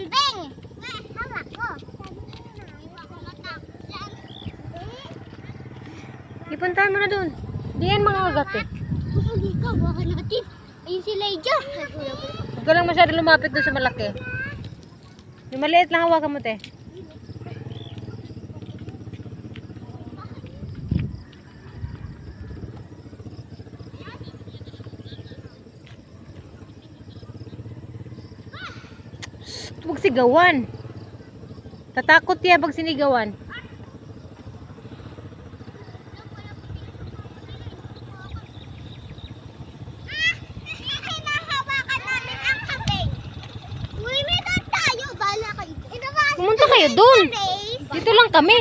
Beng! Hawak ko. Ipuntahan mo na dun. Diyan mga agat eh. Hindi ka, hawakan natin. Ayun si Leija. Huwag ka lang masyado lumapit doon sa malaki. Yung maliit lang hawakan mo, te. Huwag sigawan. Tatakot niya pag sinigawan. Hinahawakan namin ang hapeng. Uy, may doon tayo. Bala kayo. Pumunta kayo dun. Dito lang kami.